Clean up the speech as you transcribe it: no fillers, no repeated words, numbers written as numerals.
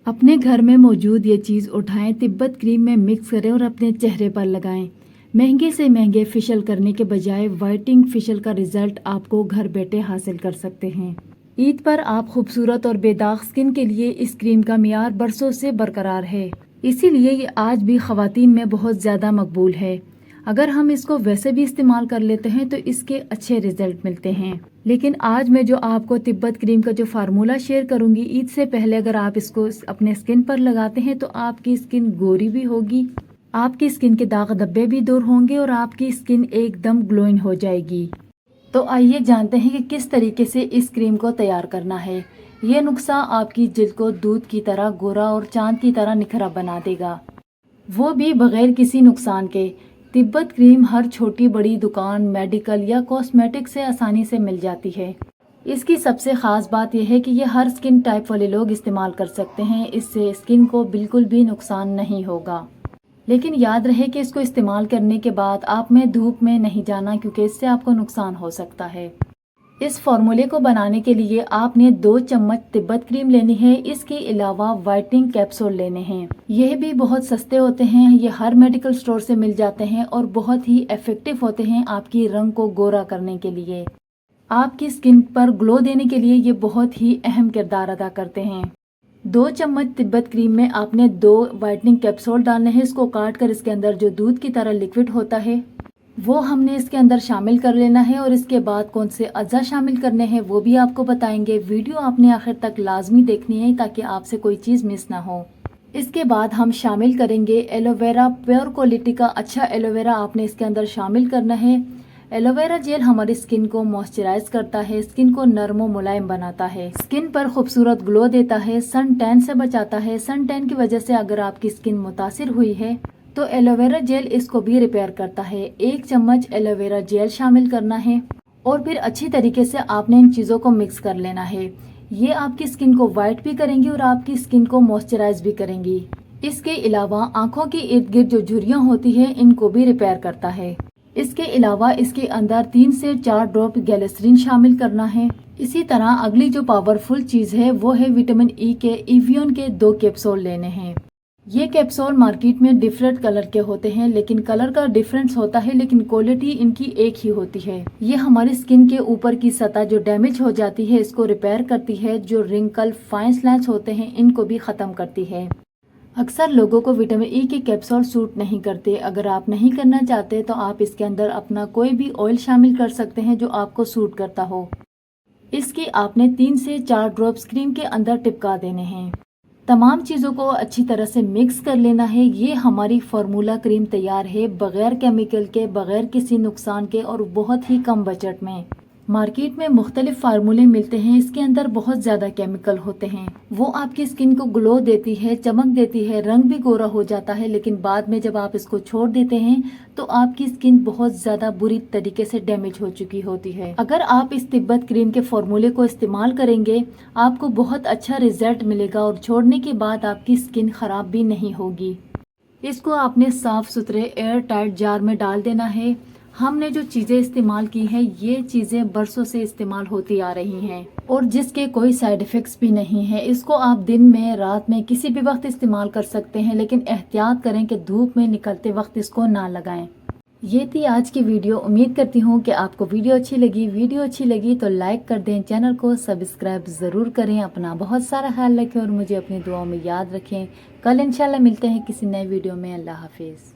अपने घर में मौजूद ये चीज़ उठाएं, तिब्बत क्रीम में मिक्स करें और अपने चेहरे पर लगाएं। महंगे से महंगे फेशियल करने के बजाय वाइटनिंग फेशियल का रिजल्ट आपको घर बैठे हासिल कर सकते हैं। ईद पर आप खूबसूरत और बेदाग स्किन के लिए इस क्रीम का मियार बरसों से बरकरार है, इसीलिए ये आज भी ख़वातीन में बहुत ज़्यादा मकबूल है। अगर हम इसको वैसे भी इस्तेमाल कर लेते हैं तो इसके अच्छे रिजल्ट मिलते हैं। लेकिन आज मैं जो आपको तिब्बत क्रीम का जो फार्मूला शेयर करूंगी, ईद से पहले अगर आप इसको अपने स्किन पर लगाते हैं तो आपकी स्किन गोरी भी होगी, आपकी स्किन के दाग धब्बे भी दूर होंगे और आपकी स्किन एकदम ग्लोइंग हो जाएगी। तो आइए जानते हैं कि किस तरीके से इस क्रीम को तैयार करना है। ये नुस्खा आपकी जिल्द को दूध की तरह गोरा और चांद की तरह निखरा बना देगा, वो भी बगैर किसी नुकसान के। तिब्बत क्रीम हर छोटी बड़ी दुकान, मेडिकल या कॉस्मेटिक से आसानी से मिल जाती है। इसकी सबसे ख़ास बात यह है कि ये हर स्किन टाइप वाले लोग इस्तेमाल कर सकते हैं। इससे स्किन को बिल्कुल भी नुकसान नहीं होगा। लेकिन याद रहे कि इसको इस्तेमाल करने के बाद आप में धूप में नहीं जाना, क्योंकि इससे आपको नुकसान हो सकता है। इस फॉर्मूले को बनाने के लिए आपने 2 चम्मच तिब्बत क्रीम लेनी है। इसके अलावा वाइटनिंग कैप्सूल लेने हैं। यह भी बहुत सस्ते होते हैं, ये हर मेडिकल स्टोर से मिल जाते हैं और बहुत ही इफेक्टिव होते हैं आपकी रंग को गोरा करने के लिए। आपकी स्किन पर ग्लो देने के लिए ये बहुत ही अहम किरदार अदा करते हैं। 2 चम्मच तिब्बत क्रीम में आपने 2 वाइटनिंग कैप्सूल डालने हैं। इसको काट कर इसके अंदर जो दूध की तरह लिक्विड होता है वो हमने इसके अंदर शामिल कर लेना है, और इसके बाद कौन से अज़ा शामिल करने हैं वो भी आपको बताएंगे। वीडियो आपने आखिर तक लाजमी देखनी है ताकि आपसे कोई चीज़ मिस ना हो। इसके बाद हम शामिल करेंगे एलोवेरा, प्योर क्वालिटी का अच्छा एलोवेरा आपने इसके अंदर शामिल करना है। एलोवेरा जेल हमारी स्किन को मॉइस्चराइज करता है, स्किन को नरम और मुलायम बनाता है, स्किन पर खूबसूरत ग्लो देता है, सन टैन से बचाता है। सन टैन की वजह से अगर आपकी स्किन मुतासिर हुई है तो एलोवेरा जेल इसको भी रिपेयर करता है। 1 चम्मच एलोवेरा जेल शामिल करना है और फिर अच्छी तरीके से आपने इन चीज़ों को मिक्स कर लेना है। ये आपकी स्किन को वाइट भी करेंगी और आपकी स्किन को मॉइस्चराइज भी करेंगी। इसके अलावा आंखों के इर्द गिर्द जो झुर्रियाँ होती है इनको भी रिपेयर करता है। इसके अलावा इसके अंदर 3 से 4 ड्रॉप ग्लिसरीन शामिल करना है। इसी तरह अगली जो पावरफुल चीज़ है वो है विटामिन ई के एवियन के 2 कैप्सूल लेने हैं। ये कैप्सूल मार्केट में डिफरेंट कलर के होते हैं, लेकिन कलर का डिफरेंस होता है लेकिन क्वालिटी इनकी एक ही होती है। ये हमारी स्किन के ऊपर की सतह जो डैमेज हो जाती है इसको रिपेयर करती है, जो रिंकल फाइन लाइंस होते हैं इनको भी ख़त्म करती है। अक्सर लोगों को विटामिन ई के कैप्सूल सूट नहीं करते। अगर आप नहीं करना चाहते तो आप इसके अंदर अपना कोई भी ऑयल शामिल कर सकते हैं जो आपको सूट करता हो। इसकी आपने 3 से 4 ड्रॉप्स क्रीम के अंदर टिपका देने हैं। तमाम चीज़ों को अच्छी तरह से मिक्स कर लेना है। ये हमारी फार्मूला क्रीम तैयार है, बगैर केमिकल के, बगैर किसी नुकसान के और बहुत ही कम बजट में। मार्केट में मुख्तलिफ फार्मूले मिलते हैं, इसके अंदर बहुत ज़्यादा केमिकल होते हैं। वो आपकी स्किन को ग्लो देती है, चमक देती है, रंग भी गोरा हो जाता है, लेकिन बाद में जब आप इसको छोड़ देते हैं तो आपकी स्किन बहुत ज़्यादा बुरी तरीके से डैमेज हो चुकी होती है। अगर आप इस तिब्बत क्रीम के फॉर्मूले को इस्तेमाल करेंगे आपको बहुत अच्छा रिजल्ट मिलेगा और छोड़ने के बाद आपकी स्किन ख़राब भी नहीं होगी। इसको आपने साफ़ सुथरे एयर टाइट जार में डाल देना है। हमने जो चीज़ें इस्तेमाल की हैं ये चीज़ें बरसों से इस्तेमाल होती आ रही हैं और जिसके कोई साइड इफ़ेक्ट्स भी नहीं है। इसको आप दिन में, रात में, किसी भी वक्त इस्तेमाल कर सकते हैं, लेकिन एहतियात करें कि धूप में निकलते वक्त इसको ना लगाएं। ये थी आज की वीडियो। उम्मीद करती हूँ कि आपको वीडियो अच्छी लगी। वीडियो अच्छी लगी तो लाइक कर दें, चैनल को सब्सक्राइब ज़रूर करें। अपना बहुत सारा ख्याल रखें और मुझे अपनी दुआओं में याद रखें। कल इंशाल्लाह मिलते हैं किसी नए वीडियो में। अल्लाह हाफिज़।